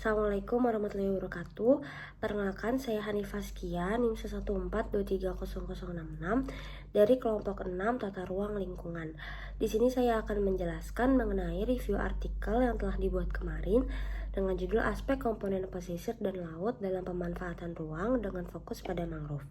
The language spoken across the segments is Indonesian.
Assalamualaikum warahmatullahi wabarakatuh. Perkenalkan, saya Hanifah Skia, NIM 142230066 dari kelompok 6 Tata Ruang Lingkungan. Di sini saya akan menjelaskan mengenai review artikel yang telah dibuat kemarin dengan judul Aspek Komponen Pesisir dan Laut dalam Pemanfaatan Ruang dengan fokus pada mangrove.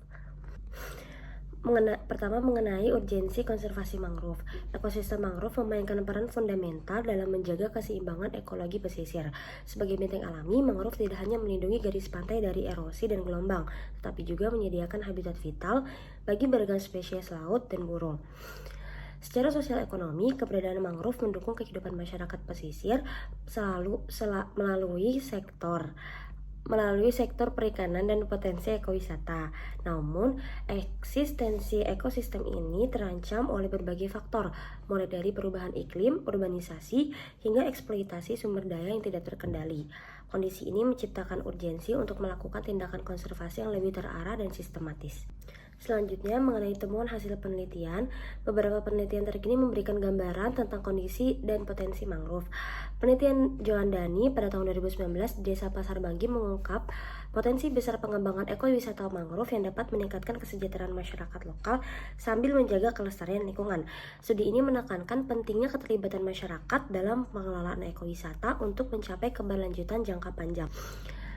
Pertama, mengenai urgensi konservasi mangrove. Ekosistem mangrove memainkan peran fundamental dalam menjaga keseimbangan ekologi pesisir. Sebagai benteng alami, mangrove tidak hanya melindungi garis pantai dari erosi dan gelombang, tetapi juga menyediakan habitat vital bagi beragam spesies laut dan burung. Secara sosial ekonomi, keberadaan mangrove mendukung kehidupan masyarakat pesisir melalui sektor perikanan dan potensi ekowisata. Namun, eksistensi ekosistem ini terancam oleh berbagai faktor, mulai dari perubahan iklim, urbanisasi, hingga eksploitasi sumber daya yang tidak terkendali. Kondisi ini menciptakan urgensi untuk melakukan tindakan konservasi yang lebih terarah dan sistematis. Selanjutnya, mengenai temuan hasil penelitian, beberapa penelitian terkini memberikan gambaran tentang kondisi dan potensi mangrove. Penelitian Johan Dhani pada tahun 2019 di Desa Pasar Banggi mengungkap potensi besar pengembangan ekowisata mangrove yang dapat meningkatkan kesejahteraan masyarakat lokal sambil menjaga kelestarian lingkungan. Studi ini menekankan pentingnya keterlibatan masyarakat dalam pengelolaan ekowisata untuk mencapai keberlanjutan jangka panjang.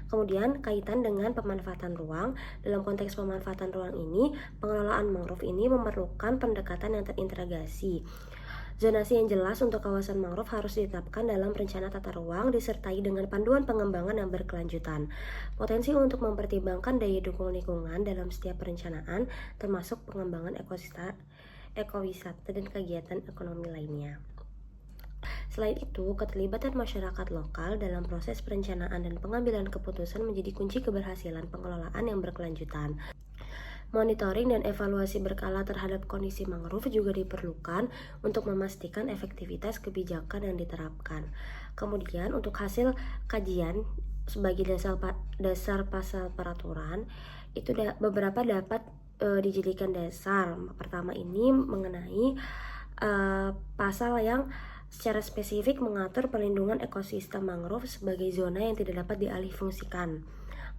Kemudian kaitan dengan pemanfaatan ruang. Dalam konteks pemanfaatan ruang ini, pengelolaan mangrove ini memerlukan pendekatan yang terintegrasi. Zonasi yang jelas untuk kawasan mangrove harus ditetapkan dalam rencana tata ruang disertai dengan panduan pengembangan yang berkelanjutan. Potensi untuk mempertimbangkan daya dukung lingkungan dalam setiap perencanaan termasuk pengembangan ekowisata dan kegiatan ekonomi lainnya. Selain itu, keterlibatan masyarakat lokal dalam proses perencanaan dan pengambilan keputusan menjadi kunci keberhasilan pengelolaan yang berkelanjutan. Monitoring dan evaluasi berkala terhadap kondisi mangrove juga diperlukan untuk memastikan efektivitas kebijakan yang diterapkan. Kemudian, untuk hasil kajian sebagai dasar pasal peraturan, itu beberapa dapat dijadikan dasar. Pertama ini mengenai pasal yang secara spesifik mengatur perlindungan ekosistem mangrove sebagai zona yang tidak dapat dialihfungsikan.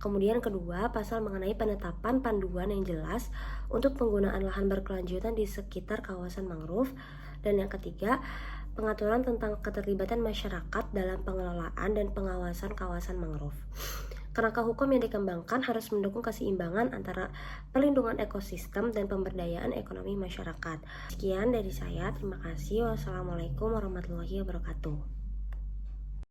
Kemudian kedua, pasal mengenai penetapan panduan yang jelas untuk penggunaan lahan berkelanjutan di sekitar kawasan mangrove. Dan yang ketiga, pengaturan tentang keterlibatan masyarakat dalam pengelolaan dan pengawasan kawasan mangrove. Kerangka hukum yang dikembangkan harus mendukung keseimbangan antara perlindungan ekosistem dan pemberdayaan ekonomi masyarakat. Sekian dari saya, terima kasih. Wassalamualaikum warahmatullahi wabarakatuh.